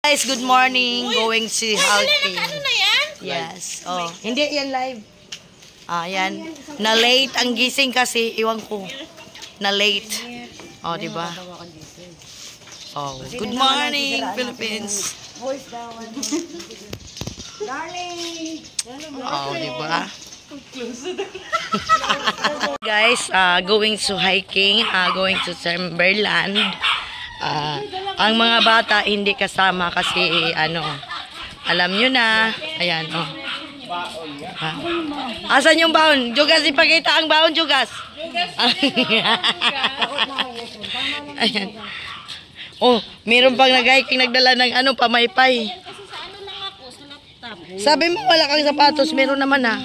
Guys, good morning. Going to hiking. Ano na yan? Yes. Oh, hindi yan live. Yan. Na late ang gising kasi iwan ko. Na late. Oh, di ba? Oh, good morning, Philippines. Darling! Oh, di ba? Guys, going to hiking, going to Timberland. Ang mga bata hindi kasama kasi alam nyo na. Ayan, oh. Asan yung baon? Jugas, ipakita ang baon, Jugas. Ayan. Oh, meron pang nag-hiking nagdala ng pamaypay. Sabi mo wala kang sapatos, meron naman ha.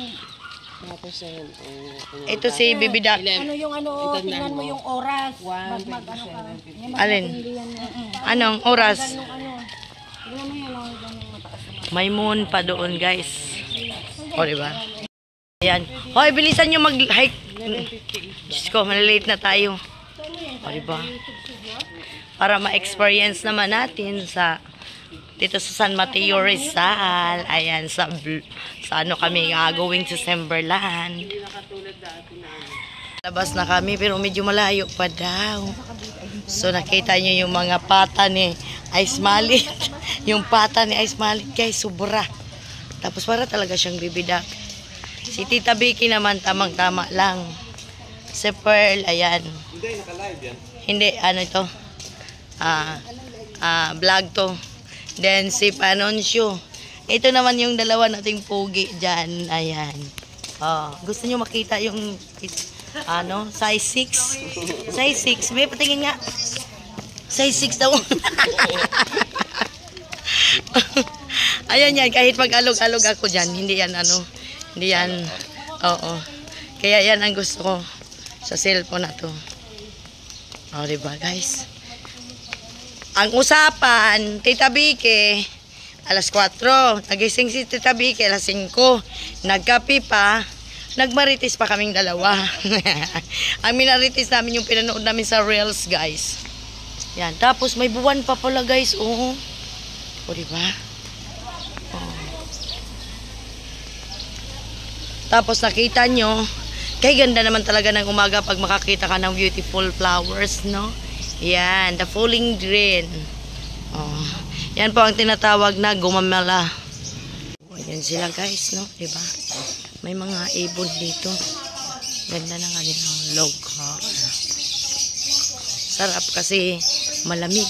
Ito si Bibidak. Ano yung tingnan mo yung oras. Alin? Anong oras? May moon pa doon, guys. O, diba? Ayan. Hoy, bilisan nyo mag-hike. Diyos ko, malilate na tayo. O, diba? Para ma-experience naman natin dito sa San Mateo Rizal. Ayan, sa kami going to Timberland. Labas na kami pero medyo malayo pa daw. So nakita nyo yung mga pata ni Ice Malit. Yung pata ni Ice Malit, guys, sobra. Tapos para talaga siyang bibidak. Si Tita Vicky naman tamang-tama lang. Si Pearl, ayan. Hindi, naka-live yan. Hindi, ito? Vlog to. Then si Panoncio. Ito naman yung dalawa nating pogi dyan. Ayan. Gusto nyo makita yung size 6? Size 6. May patingin nga. Size 6 daw. Ayan yan. Kahit mag-alog-alog ako dyan. Hindi yan Hindi yan. Oo. Kaya yan ang gusto ko sa cellphone na to. Diba guys? Ang usapan, Tita Vicky, alas 4. Nagising si Tita Vicky, alas 5. Nagkapi pa. Nagmarites pa kaming dalawa. Ang minarites namin yung pinanood namin sa Reels, guys. Yan. Tapos may buwan pa pala, guys. O, diba? Tapos nakita nyo, kay ganda naman talaga ng umaga pag makakita ka ng beautiful flowers, no? Yan, the falling rain. Yan po ang tinatawag na gumamala. Yan sila, guys, no? Diba? May mga ibon dito. Ganda ng kanilang log. Sarap kasi malamig.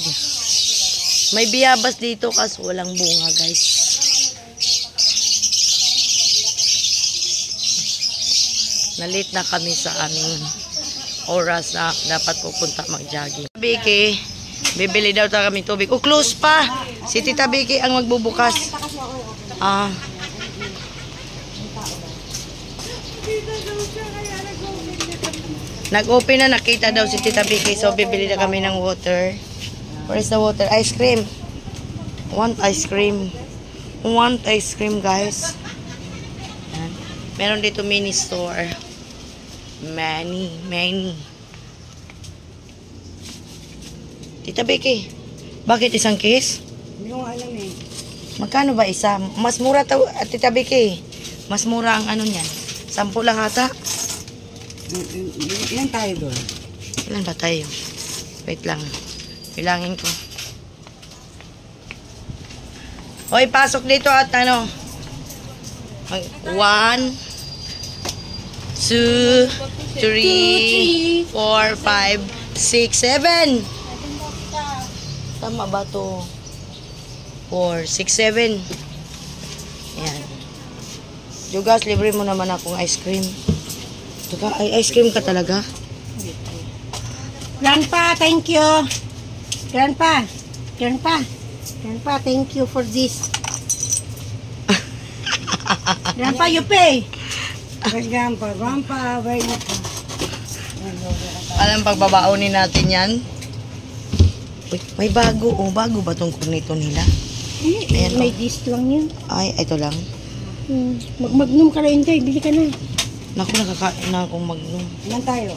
May biyabas dito kasi walang bunga, guys. Nalit na kami sa aming oras na dapat pupunta mag-jogging. Vicky, bibili daw tayo kami tubig. Close pa! Si Tita Vicky ang magbubukas. Nag-open na, nakita daw si Tita Vicky. So, bibili na kami ng water. Where's the water? Ice cream. Want ice cream. Want ice cream, guys. Yan. Meron dito mini store. Many. Tita Vicky, bakit isang case? Hindi ko alam eh. Magkano ba isa? Mas mura to, Tita Vicky. Mas mura ang niyan. 10 lang ata. Ilan tayo doon? Ilan ba tayo? Wait lang. Bilangin ko. Hoy, pasok dito at 1, 2, 3, 4, 5, 6, 7. Tama ba to? 4, 6, 7. Ayan. Jugas, libre mo naman akong ice cream. Ice cream ka talaga? Grandpa, thank you. Grandpa, thank you for this. Grandpa, you pay. Where's Grandpa? Grandpa, where you go? Alam, pagbabaonin natin yan. Uy, may bago. Bago ba tong kornito nila? Ayan, may dis lang yun. Ay, ito lang. Mag-magnum ka rin tayo, bili ka na. Naku, nakakain na akong magnum. Ilan tayo?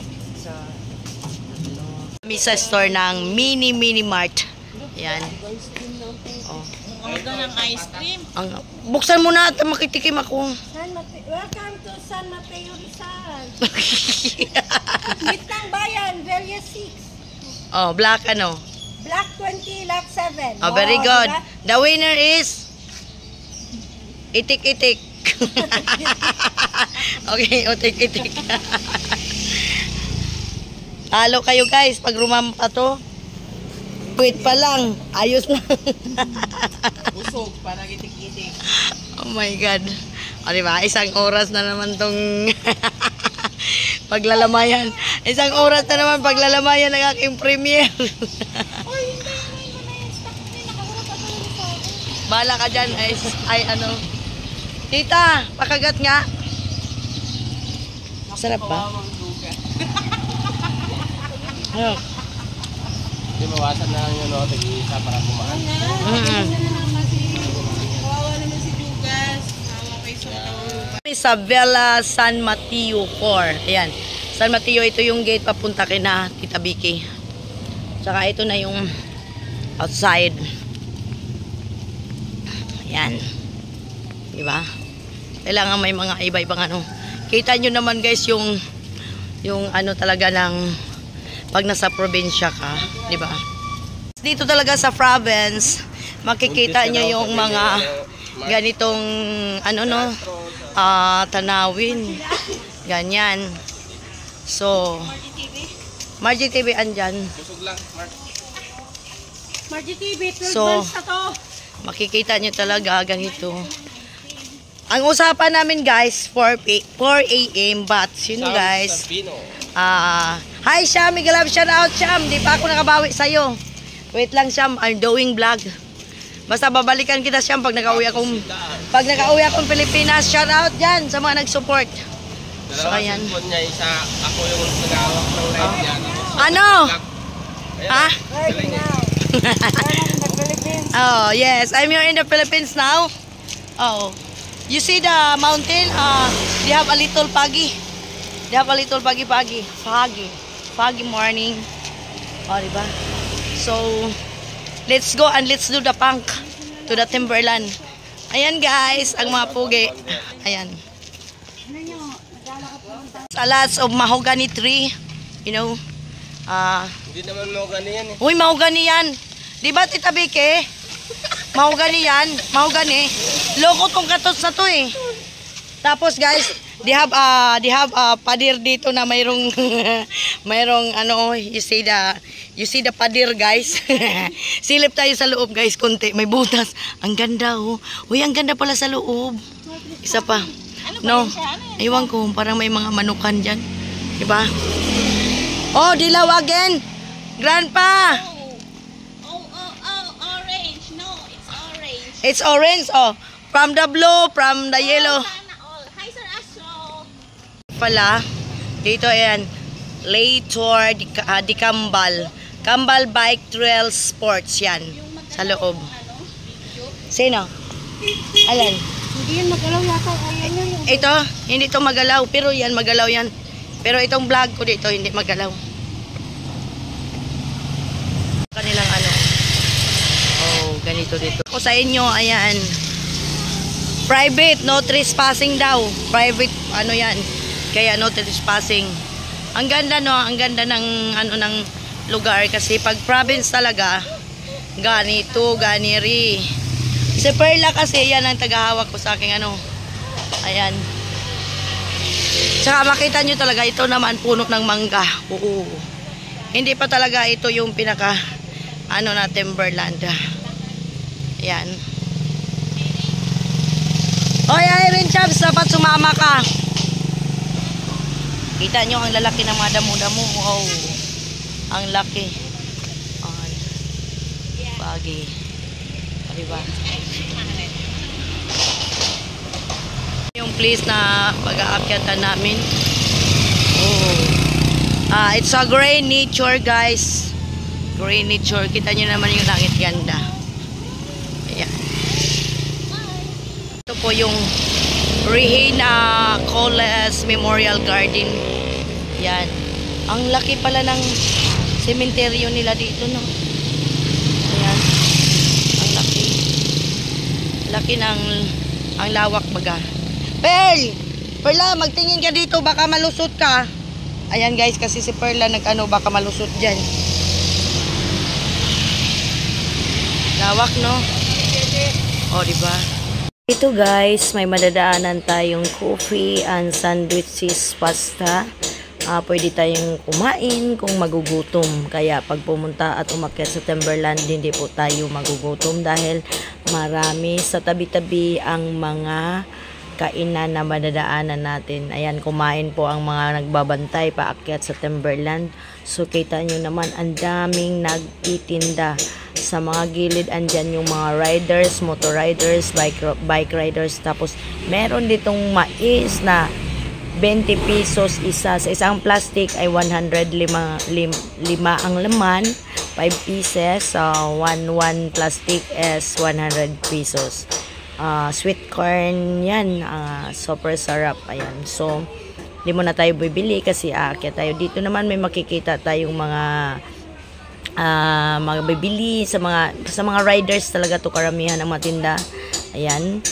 Kami sa store ng Mini Mart. Yan. Oh. Order ng ice cream. Buksan mo na at makitikim ako. Welcome to San Mateo Rizal. Gitnang Bayan, Velia 6. Oh, black ano? Black 20, Black 7. Oh, very good. The winner is itik-itik. Okay, itik-itik. Talo kayo guys pag rumampa to. Wait pa lang. Ayos na. Usog, parang itik-itik. Oh my God. O diba? Isang oras na naman tong paglalamayan. Isang oras na naman paglalamayan ng aking premiere. Bala ka dyan. Ay ano. Tita, pakagat nga. Sarap ba? Ano? Hindi mawasan na lang yun, tig-isa para kumain. Kawawa naman si Dugas. Kawawa kay Soto. Sa Villa San Mateo 4. Ayan. San Mateo, ito yung gate papunta kina Tita Vicky. Tsaka ito na yung outside. Ayan. Diba? Kailangan may mga iba-ibang ano. Kita nyo naman guys yung ano talaga ng pag nasa probinsya ka, di ba? Dito talaga sa province, makikita nyo yung mga ganitong ano no, tanawin. Ganyan. So, Margie TV andyan. Busog lang, Mark. Margie TV, 12 So, months na to. makikita nyo talaga ganito. Ang usapan namin guys, 4 a.m. but you know guys, hi Sham, Migalab, shout out Sham. Di pa ako nakabawi sa'yo. Wait lang Sham, I'm doing vlog. Basta babalikan kita Sham pag nakauwi akong Pilipinas. Shout out dyan sa mga nag-support. So ayan. Niya, isa, ako yung nagawak ng live niya. Ano? Ha? Right now. I'm in the Philippines. Oh yes, I'm here in the Philippines now. Oh, you see the mountain? They have a little foggy. They have a little foggy morning. Oh, diba? So, let's go and let's do the punk to the Timberland. Ayan guys, ang mga pugi. Ayan. Lots of mahogany tree, you know. Hindi naman mo ganyan eh. Uy, mahogany yan. Diba Tita Vicky? Mahogany yan. Mahogany. Loko tong katos na to eh. Tapos guys, they have padir dito na mayroong mayroong ano, you see the padir guys. Silip tayo sa loob guys, konti, may butas. Ang ganda oh. Uy, ang ganda pala sa loob. Isa pa. No. Ewan ko, parang may mga manukan diyan. Diba? Oh, dilaw again. Grandpa. Orange. No, it's orange. It's orange oh. From the blue, from the yellow. Hi, Sir Astro. Pala, dito ayan, Lator di Kambal. Kambal Bike Trail Sports yan. Sa loob. Sino? Alan? Hindi yun magalaw yata. Ayan yun. Ito, hindi to magalaw. Pero yan, magalaw yan. Pero itong vlog ko dito, hindi magalaw. Kanilang ano. Oh, ganito dito. Ako sa inyo, ayan. Private, no trespassing daw. Private, ano yan. Kaya no trespassing. Ang ganda no, ang ganda ng ano ng lugar kasi pag province talaga ganito, ganiri. Si Perla kasi yan ang tagahawak ko sa aking ano. Ayan. Tsaka makita nyo talaga ito naman puno ng mangga. Oo. Hindi pa talaga ito yung pinaka ano na Timberland. Ayan. Oy, Irene Chabs, dapat sumama ka. Kita nyo ang lalaki ng mga damo-damo. Wow. Ang laki. Ay. Bagay. Diba? Yung place na pag-aakyatan namin. Oh. It's a gray nature, guys. Gray nature. Kita nyo naman yung langit ganda. Ayan. Ito po yung Regina Coles Memorial Garden. Yan. Ang laki pala ng sementeryo nila dito, no? Ayan. Ang laki. laki ng ang lawak baga. Pearl! Perla, magtingin ka dito, baka malusot ka. Ayan guys, kasi si Perla nag-ano, baka malusot dyan. Lawak, no? O, diba? Ito guys, may madadaanan tayong coffee and sandwiches pasta. Pwede tayong kumain kung magugutom. Kaya pag pumunta at umakyat sa Timberland, hindi po tayo magugutom dahil marami sa tabi-tabi ang mga kainan na madadaanan natin. Ayan, kumain po ang mga nagbabantay paakyat sa Timberland. So, kita nyo naman, ang daming nagtitinda. Sa mga gilid, andyan yung mga riders, motor riders, bike riders. Tapos, meron ditong mais na 20 pesos isa. Sa isang plastic ay 105 ang laman, 5 pieces. One plastic is 100 pesos. Sweet corn yan, super sarap. Ayan, so hindi mo na tayo bibili kasi aakyat tayo. Dito naman may makikita tayong mga bibili sa mga riders talaga to, karamihan ang matinda. Ayan,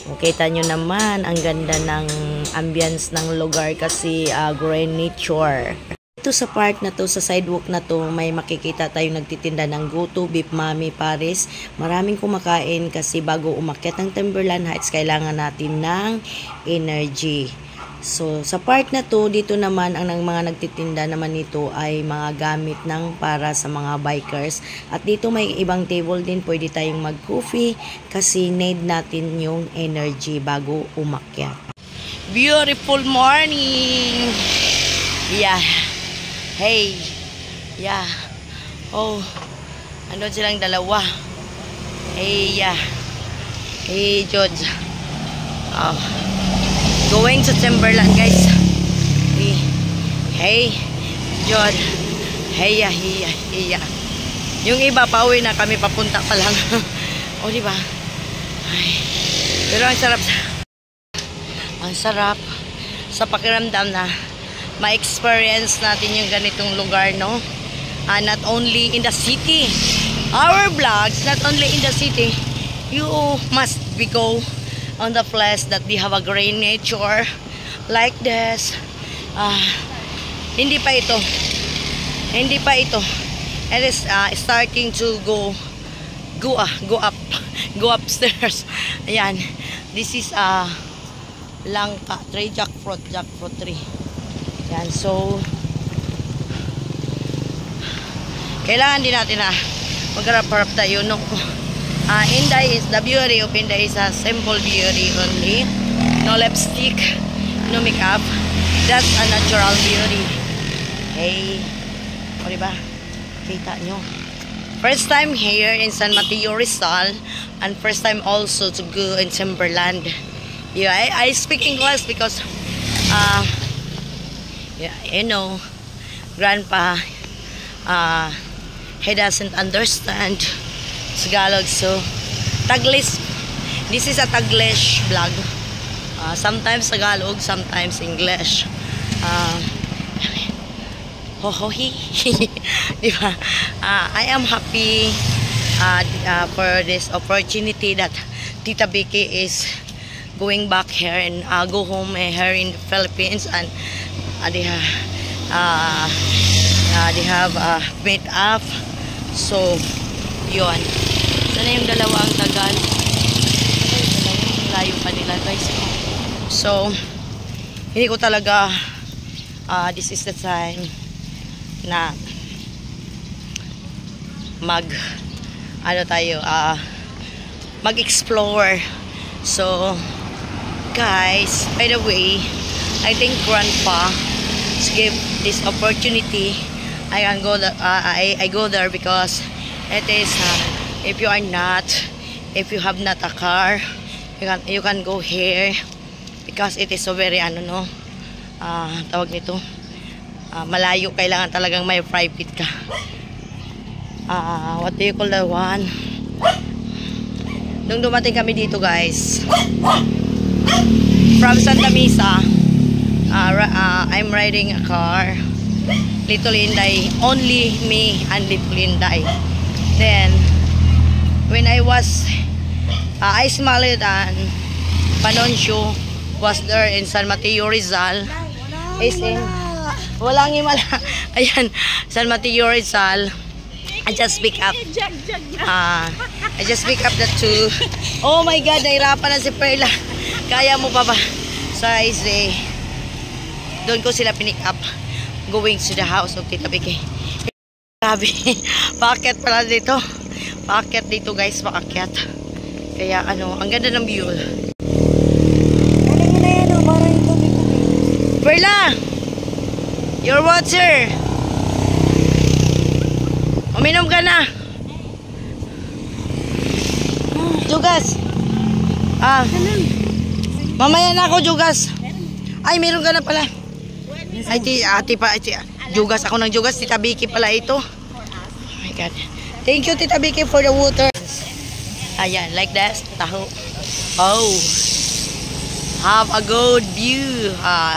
makita nyo naman ang ganda ng ambience ng lugar kasi green nature. Ito sa park na to, sa sidewalk na to, may makikita tayong nagtitinda ng Goto, Beef Mami, Paris. Maraming kumakain kasi bago umakyat ng Timberland Heights, kailangan natin ng energy. So, sa park na to, dito naman, ang mga nagtitinda naman nito ay mga gamit ng para sa mga bikers. At dito may ibang table din, pwede tayong mag-coffee kasi need natin yung energy bago umakyat. Beautiful morning! Yeah. Hey, yeah. Oh, ano silang dalawa? Hey, yeah. Hey, George. Oh, going to Timberland, guys. Hey, George. Hey, yeah, hey, yeah, hey, yeah. Yung iba, pauwi na kami, papunta pa lang. Oh, di ba? Ay, pero ang sarap. Ang sarap sa pakiramdam na ma-experience natin yung ganitong lugar, no? Not only in the city. Our vlogs, not only in the city. You must be go on the place that they have a green nature like this. Hindi pa ito. Hindi pa ito. It is starting to go up. Go upstairs. Ayan. This is langka tree, jackfruit tree. Yan, so kailangan din natin na magharap-harap tayo, no? Inday is the beauty of Inday is a simple beauty only. No lipstick, no makeup. That's a natural beauty. Hey, o diba? Kita nyo. First time here in San Mateo, Rizal, and first time also to go in Timberland. Yeah, I speak English because yeah, you know, Grandpa, he doesn't understand Tagalog, so Taglish. This is a Taglish vlog. Sometimes Tagalog, sometimes English. Hohohi. Diba? I am happy for this opportunity that Tita Vicky is going back here and go home here in the Philippines, and they have made up. So yun, sana yung dalawang tagal. Layo pa nila, guys. So hindi ko talaga this is the time na mag-explore. So guys, by the way, I think Grandpa give this opportunity. I can go there. I go there because it is if you have not a car, you can go here because it is so very tawag nito, malayo. Kailangan talagang may private ka. What do you call that one? Nung dumating kami dito, guys, from Santa Mesa, I'm riding a car. Little Inday, only me and Little Inday. Then when I was I smell it and Panoncio was there in San Mateo Rizal. Is in walang himala. Ayan, San Mateo Rizal. I just pick up. I just pick up the two. Oh my God, nahirapan na si Perla. Kaya mo pa ba? Size eh. Doon ko sila pinick up. Going to the house of Tita Vicky. Grabe. Paakyat pala dito. Paakyat dito guys, paakyat. Kaya ano, ang ganda ng view. Perla! Your water! Uminom ka na! Jugas! Mamaya na ako, Jugas! Ay, meron ka na pala. Ay, ate pa, Jugas ako ng Jugas. Tita Vicky pala ito. Oh my God. Thank you, Tita Vicky, for the water. Ayan, like that. Taho. Oh. Have a good view.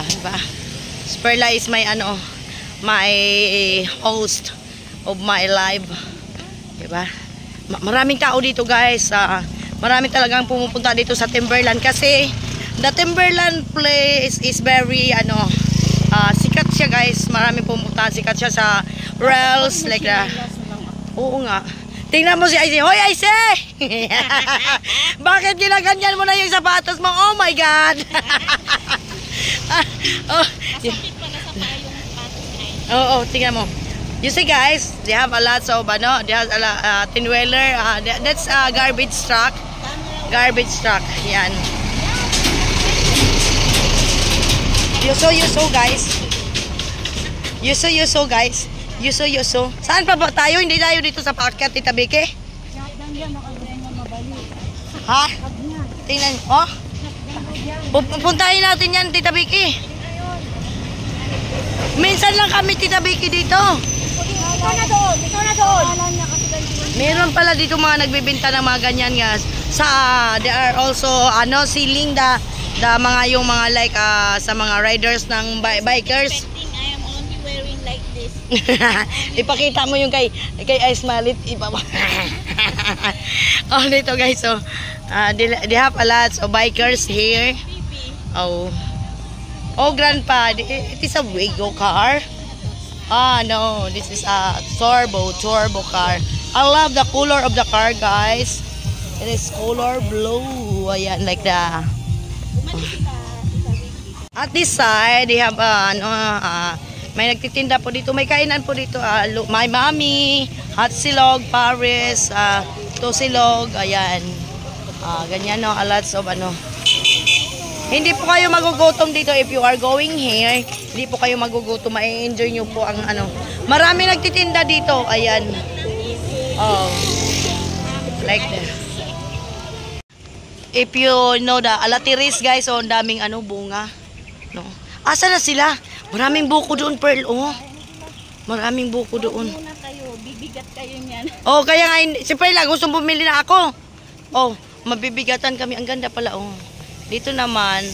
Diba? Perla is my my host of my live. Diba? Maraming tao dito guys. Maraming talagang pumupunta dito sa Timberland kasi the Timberland place is very sikat siya guys. Maraming pumunta. Sikat siya sa rails like that. Oo nga. Tingnan mo si Ice. Hoy Ice! Bakit ginaganyan mo na yung sapatos mo? Oh my God! Oh, tingnan mo. You see guys, they have a lot of they have a tin-wheeler. That's a garbage truck. Garbage truck. Yan. Yuso guys. Yuso guys. Yuso. Saan pa ba tayo? Hindi tayo dito sa paakyat, Tita Vicky? Ha? Tingnan. Oh? Pupuntahin natin yan, Tita Vicky. Minsan lang kami, Tita Vicky, dito. Ikaw na doon. Meron pala dito mga nagbibenta ng mga ganyan guys. There are also selling the mga yung mga like sa mga riders ng bikers. Ipakita mo yung kay Ice Malit. Oh, dito guys. So, they have a lot of bikers here. Oh, grandpa. It is a Wigo car. No. This is a turbo car. I love the color of the car, guys. It is color blue. Ayan, like that. At this side, they have may nagtitinda po dito. May kainan po dito. May mami, hot silog, Paris, tosilog. Ayan. Ganyan no. A lots of Hindi po kayo magugutom dito if you are going here. Hindi po kayo magugutom. Ma-enjoy nyo po ang Marami nagtitinda dito. Ayan. Oh. Like that. If you know the alatiris guys, ang daming bunga. No. Asa na sila? Maraming buko doon, Pearl. Oh. Maraming buko doon. Muna kayo, bibigat kayo niyan. Oh, kaya nga si Pearl gustong bumili na ako. Oh, mabibigatan kami. Ang ganda pala oh. Dito naman,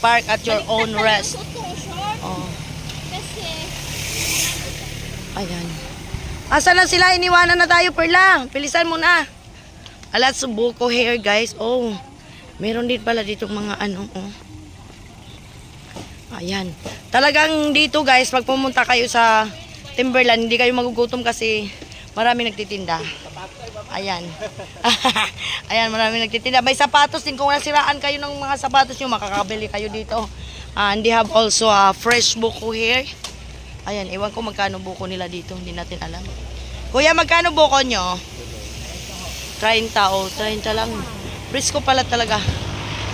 park at your own rest. Oh. Ayan. Asa na sila? Iniwanan na tayo, Perla. Pilisan mo na. Alat sa buko hair, guys. Oh. Meron din pala dito mga oh. Ayan. Talagang dito, guys, pag pumunta kayo sa Timberland, hindi kayo magugutom kasi marami nagtitinda. Ayan. Ayan, marami nagtitinda. May sapatos din. Kung nasiraan kayo ng mga sapatos nyo, makakabili kayo dito. And they have also a fresh buko here. Ayan, iwan ko magkano buko nila dito. Hindi natin alam. Kuya, magkano buko nyo? 30 o. 30 lang. Presko pala talaga.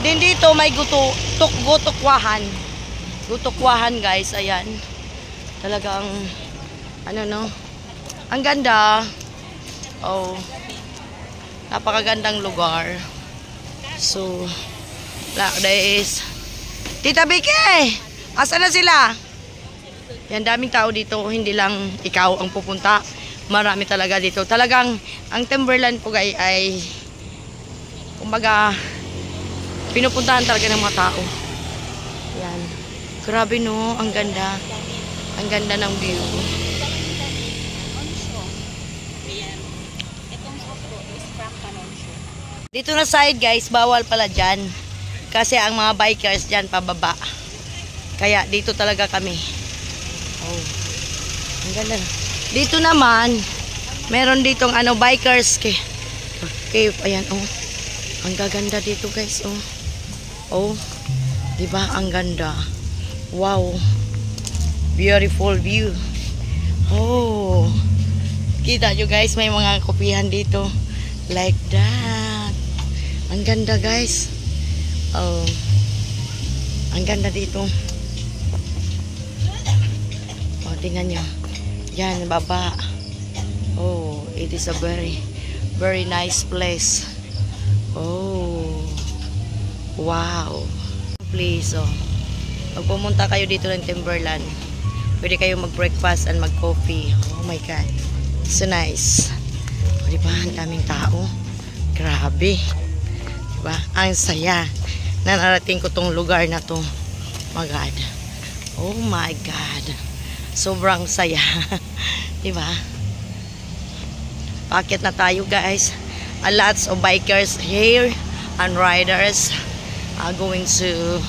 Din dito may gutukwahan. Gutukwahan guys. Ayan. Talagang ang ganda. Oh. Napakagandang lugar. So, like this. Tita Vicky! Asa na sila? Yan, daming tao dito. Hindi lang ikaw ang pupunta. Marami talaga dito. Talagang, ang Timberland po guys ay kumbaga, pinupuntahan talaga ng mga tao. Yan. Grabe no, ang ganda. Ang ganda ng view. Dito na side guys, bawal pala dyan. Kasi ang mga bikers dyan pababa. Kaya dito talaga kami. Oh. Ang ganda. Dito naman, meron ditong ano, bikers cave. Ayan, oh. Ang gaganda dito guys, oh. Oh. Diba? Ang ganda. Wow. Beautiful view. Oh. Kita nyo guys, may mga kopihan dito. Like that. Ang ganda guys. Oh. Ang ganda dito. Oh, tingnan nyo. Yan, baba. Oh, it is a very, very nice place. Oh. Wow. Please, oh. Pag pumunta kayo dito ng Timberland, pwede kayo mag-breakfast and mag-coffee. Oh my God. So nice. O, diba? Ang daming tao. Grabe. Diba? Ang saya na narating ko tong lugar na to. Oh my God. Oh my God. Sobrang saya. Diba? Paakit na tayo guys. A lots of bikers here and riders are going to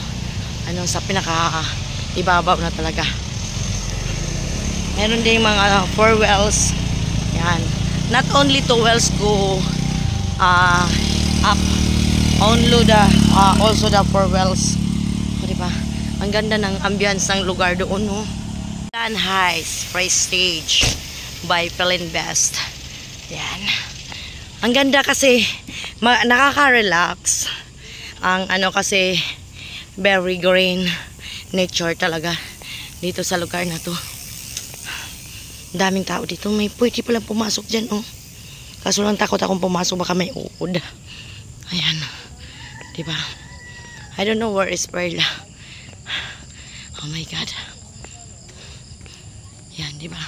ano, sa pinaka ibabaw na talaga. Meron din mga 4 wheels. Yan. Not only 2 wheels go up. Also the 4 wheels. O, diba? Ang ganda ng ambience ng lugar doon, no? Land Heights Prestige by Philinvest. Yan. Ang ganda kasi nakaka-relax. Ang ano kasi very green nature talaga dito sa lugar na to. Daming tao dito. May pwede palang pumasok dyan, oh. Kaso lang takot akong pumasok, baka may uod. Ayan. Diba? I don't know where is Perla. Oh my God. Yan, diba?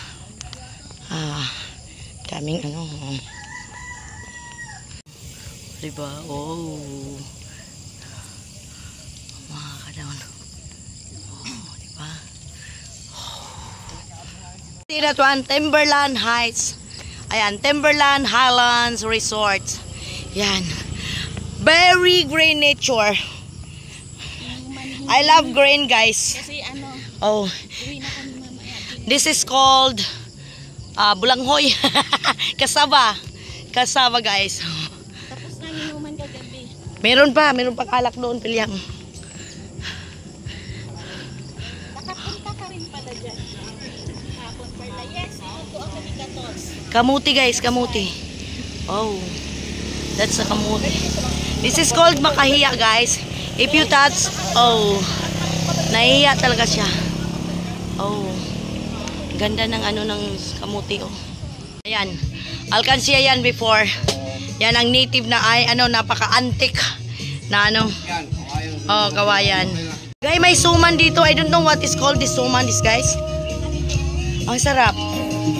Daming ano. Diba? Oh. Mga kadaon. Oh, diba? Tira to ang Timberland Heights. Ayan, Timberland Highlands Resort. Yan. Very green nature. I love green, guys. Oh. This is called bulanghoy. Kasaba. Kasaba, guys. Tapos na inuman kagabi. Meron pa alak doon, Pilyang. Nakapunta ka rin pala dyan. Hapon pala. Yes, ito ang kanigatos. Kamuti, guys, kamuti. Oh. That's a kamuti. This is called makahiya, guys. If you touch, oh, nahihiya talaga siya. Oh. Ganda ng ano ng kamuti, oh. Ayan. Alkansiya yan before. Yan ang native na ay ano, napaka-antique na ano. Oh, kawayan. Guys, may suman dito. I don't know what is called this suman, this guys. Ang sarap.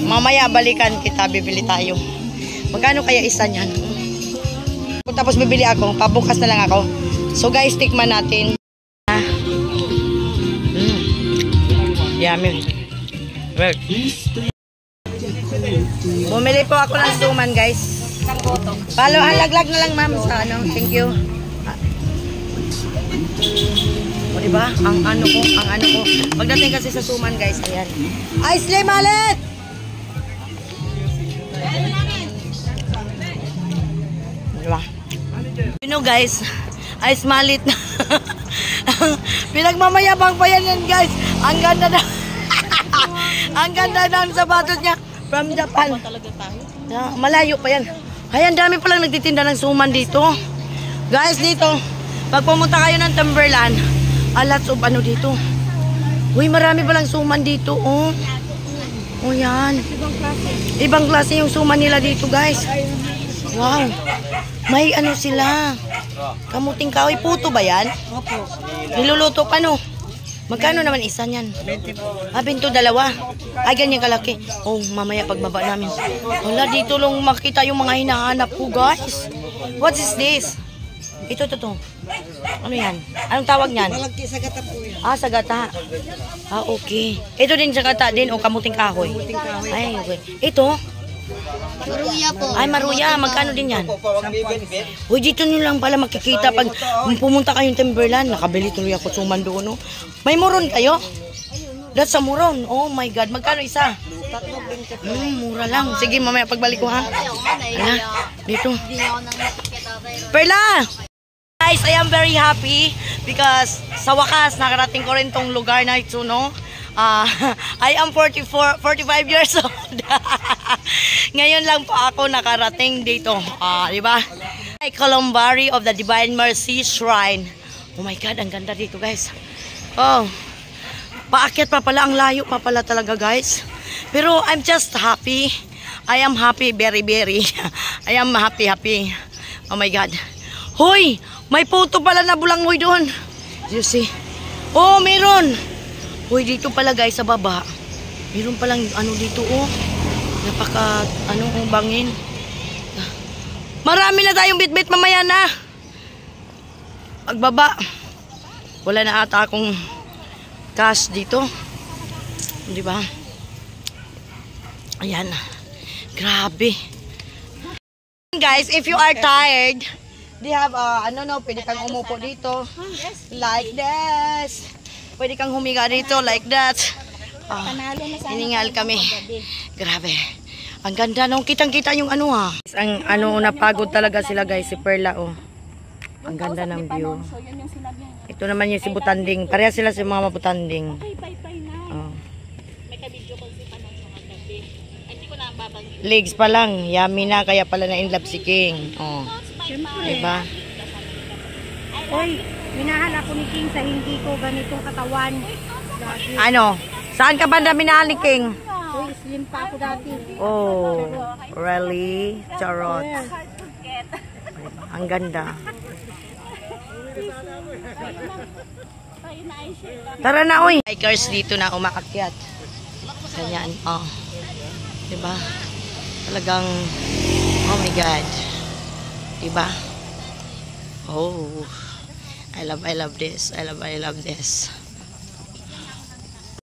Mamaya balikan kita, bibili tayo. Magkano kaya isa niyan? Tapos bibili ako, pabukas na lang ako. So guys, tikman natin. Yummy. Well. Bumili po ako ng suman, guys. Palo, halaglag na lang, ma'am, sa ano. Thank you. O, diba? Ang ano ko. Pagdating kasi sa suman, guys, ayan. Ice lime malit! Diba? You know, guys, ice malit na. Pinagmamayabang pa yan, guys. Ang ganda na. Ang ganda ng sapatos niya. From Japan. Malayo pa yan. Ay, ang dami palang nagtitinda ng suman dito. Guys, dito, pag pumunta kayo ng Timberland, lots of ano dito. Uy, marami palang suman dito, oh. Oh, yan. Ibang klase yung suman nila dito, guys. Wow. May ano sila. Kamuting kahoy. Puto ba yan? Opo. Niluluto pa, no? Magkano naman isa niyan? 20 po. 20, dalawa. Ay, ganyan kalaki. Oh, mamaya pagbaba namin. Wala, dito lang makita yung mga hinahanap ko, guys. What is this? Ito. Ano yan? Anong tawag niyan? Malagki sa gata po yan. Ah, sagata. Ah, okay. Ito din sagata din, o kamuting kahoy. Kamuting kahoy. Ay, okay. Ito? Maruya po. Ay, Maruya. Magkano din yan? Uy, dito nyo lang pala makikita pag pumunta kayong Timberland. Nakabili tuloy ako suman doon, no? May muron kayo? That's sa muron. Oh my God. Magkano isa? Mura lang. Sige, mamaya pagbalik ko, ha? Ayan, dito. Perla! Guys, I am very happy because sa wakas, nakarating ko rin tong lugar na ito, no? I am 45 years old. Ngayon lang po ako nakarating dito. Di ba? Columbari of the Divine Mercy Shrine. Oh my God, ang ganda dito, guys. Oh, paakyat pa pala, ang layo pa pala talaga, guys. Pero I'm just happy. I am happy, very, very. I am happy, happy. Oh my God. Hoy, may puto pala na bulanghoy doon. You see? Oh, meron. Hoy, dito pala guys, sa baba. Meron palang ano dito, oh. Napaka, bangin. Marami na tayong bit-bit mamaya na. Pagbaba. Wala na ata akong cash dito. Di ba? Ayan. Grabe. Guys, if you are tired, they have, pwede kang umupo dito. Like this. Pwede kang humiga dito like that. Hiningal kami. Grabe. Ang ganda nung kitang-kita yung Ang napagod talaga sila guys, si Perla, oh. Ang ganda ng view. Ito naman yung si Butanding. Pareha sila si mga Butanding. Oh. Legs pa lang. Yummy na, kaya pala na in love si King. Oh. Diba? Oy, minahal ako ni King sa hindi ko ganitong katawan. Ano? Saan ka banda minahal ni King? Uy, slim pa ako dati. Oh, really? Charot. Ang ganda. Tara na, oy. Bikers dito na umaakyat. Ganyan, oh. Diba? Talagang, oh my God. Diba? Oh. I love this. I love this.